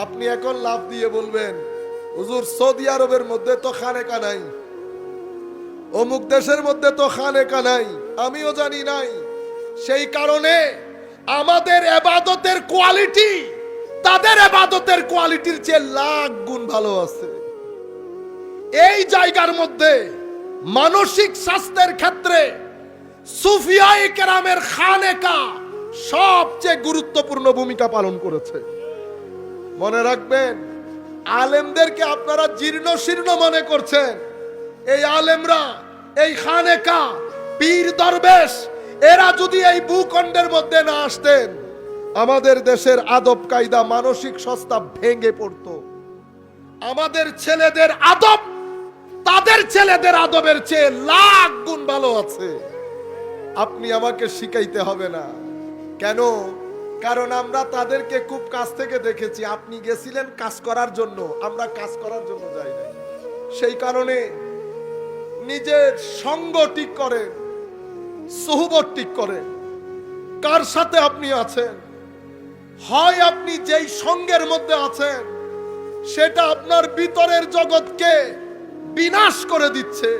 আপনি এখন লাফ দিয়ে বলবেন, হুজুর সৌদি আরবের মধ্যে তো খানেকা নাই, অমুক দেশের মধ্যে তো খানেকা নাই, আমিও জানি নাই। সেই কারণে আমাদের ইবাদতের কোয়ালিটি তাদের ইবাদতের কোয়ালিটির চেয়ে লাখ গুণ ভালো আছে। এই জায়গার মধ্যে মানসিক স্বাস্থ্যের ক্ষেত্রে সুফিয়ায়ে কেরামের খানেকা সবচেয়ে গুরুত্বপূর্ণ ভূমিকা পালন করেছে। মনে রাখবেন, আলেমদেরকে আপনারা জীর্ণ শীর্ণ মনে করছেন। এই আলেমরা, এই খানেকা, পীর দরবেশ, এরা যদি এই ভূখণ্ডের মধ্যে না আসতেন, আমাদের দেশের আদব কায়দা, মানসিক সস্তা ভেঙে পড়তো। আমাদের ছেলেদের আদব তাদের ছেলেদের আদবের চেয়ে লাখ গুণ ভালো আছে। আপনি আমাকে শিখাইতে হবে না। কেন? কারণ আমরা তাদেরকে খুব কাছ থেকে দেখেছি। আপনি গেছিলেন কাজ করার জন্য, আমরা কাজ করার জন্য যাই নাই। সেই কারণে নিজের সঙ্গ ঠিক করেন, সুহবত ঠিক করেন। কার সাথে আপনি আছেন? হয় আপনি যেই সঙ্গের মধ্যে আছেন সেটা আপনার ভিতরের জগৎকে বিনাশ করে দিচ্ছে,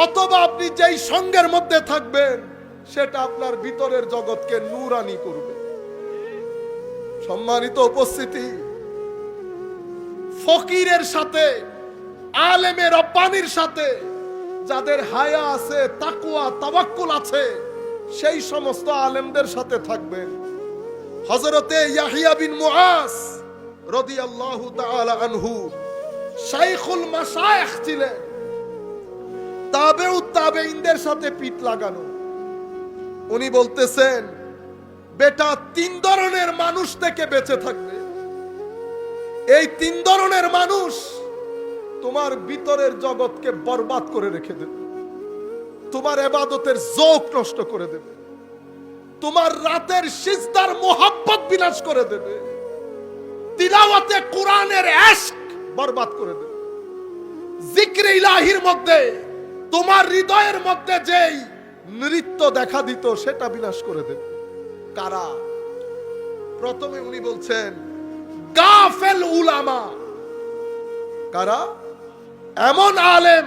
অথবা আপনি যেই সঙ্গের মধ্যে থাকবেন সেটা আপনার ভিতরের জগৎকে নূরানি করবে। সম্মানিত উপস্থিতি, ফকিরের সাথে, আলেমের রব্বানির সাথে যাদের হায়া আছে, তাকওয়া, তাওয়াক্কুল আছে, সেই সমস্ত আলেমদের সাথে থাকবেন। হযরতে ইয়াহইয়া বিন মুআজ রাদিয়াল্লাহু তাআলা আনহু শাইখুল মাশায়েখ ছিলেন। তাবেউত তাবেঈনদের সাথে পিঠ লাগানো। উনি বলতেছেন, বেটা, তিন ধরনের মানুষ থেকে বেঁচে থাকবে। এই তিন ধরনের মানুষ তোমার ভিতরের জগৎকে বরবাদ করে রেখে দেবে, তোমার ইবাদতের যৌক নষ্ট করে দেবে, তোমার রাতের সিজদার মোহাব্বত বিনাশ করে দেবে, তিলাওয়াতে কোরআনের ইশক বরবাদ করে দেবে, জিক্রে ইলাহির মধ্যে তোমার হৃদয়ের মধ্যে যেই নৃত্য দেখা দিত সেটা বিনাশ করে দেবে। কারা? প্রথমে উনি বলছেন গাফেল উলামা। কারা? এমন আলেম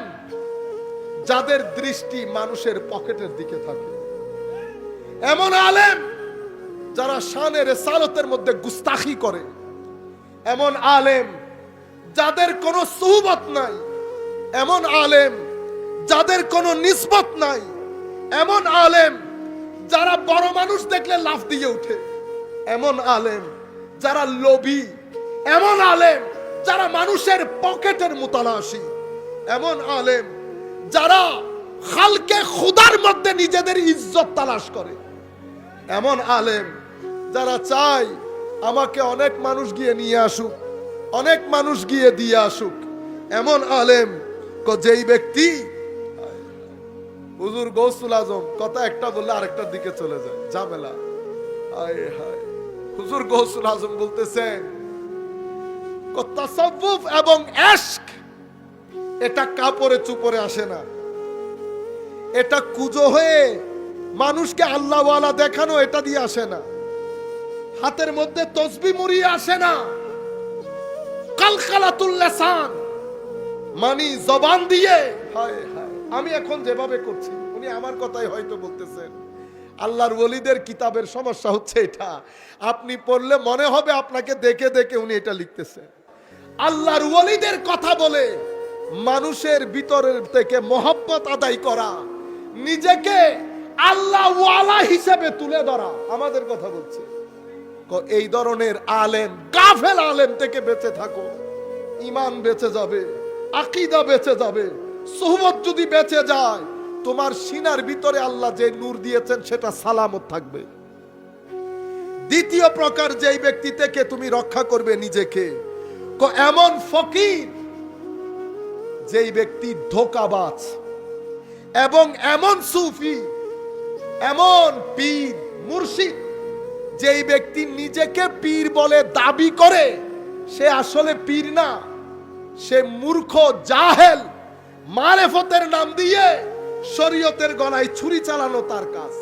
যাদের দৃষ্টি মানুষের পকেটের দিকে থাকে, এমন আলেম যারা শানে রিসালাতের মধ্যে গুস্তাখি করে, এমন আলেম যাদের কোনো সুহবত নাই, এমন আলেম যাদের কোনো নিসবত নাই, এমন আলেম যারা বড় মানুষ দেখলে লাফ দিয়ে ওঠে, এমন আলেম যারা লোভী, এমন আলেম যারা মানুষের পকেটের মুতালাশি, এমন আলেম যারা খালকে খুদার মধ্যে নিজেদের ইজ্জত তালাশ করে, এমন আলেম যারা চায় আমাকে অনেক মানুষ গিয়ে নিয়ে আসুক, অনেক মানুষ গিয়ে দিয়ে আসুক, এমন আলেম যেই ব্যক্তি, হুজুর গৌসুল আজম কথা একটা বললে আরেকটার দিকে চলে যায়, ঝামেলা। হায় হায়, হুজুর গৌসুল আজম বলতেছেন তাসাউফ এবং ইশক এটা কাপড়ে চুপড়ে আসে না, এটা কুজো হয়ে মানুষকে আল্লাহওয়ালা দেখানো এটা দিয়ে আসে না, হাতের মধ্যে তসবিহ মুড়িয়ে আসে না, কালকালাতুল লিসান মানে জবান দিয়ে। হায় হায়, আমি এখন যেভাবে করছি, উনি আমার কথাই হয়তো বলতেছেন। আল্লাহর ওলিদের কিতাবের সমস্যা হচ্ছে এটা, আপনি পড়লে মনে হবে আপনাকে দেখে দেখে উনি এটা লিখতেছেন। আল্লাহর ওলিদের কথা বলে মানুষের ভিতরের থেকে মহব্বত আদায় করা, নিজেকে আল্লাহ ওয়ালা হিসেবে তুলে ধরা, আমাদের কথা বলছে। এই ধরনের আলেম, গাফেল আলেম থেকে বেঁচে থাকো, ঈমান বেঁচে যাবে, আকীদা বেঁচে যাবে। সুহবত যদি বেঁচে যায়, তোমার সিনার ভিতরে আল্লাহ যে নূর দিয়েছেন সেটা সালামত থাকবে। দ্বিতীয় প্রকার যেই ব্যক্তি থেকে তুমি রক্ষা করবে নিজেকে, এমন ফকির যেই ব্যক্তি ধোঁকাবাজ, এবং এমন সুফি, এমন পীর মুর্শিদ যেই ব্যক্তি নিজেকে পীর বলে দাবি করে, সে আসলে পীর না, সে মূর্খ জাহেল, মারেফতের নাম দিয়ে শরীয়তের গলায় ছুরি চালানো তার কাজ।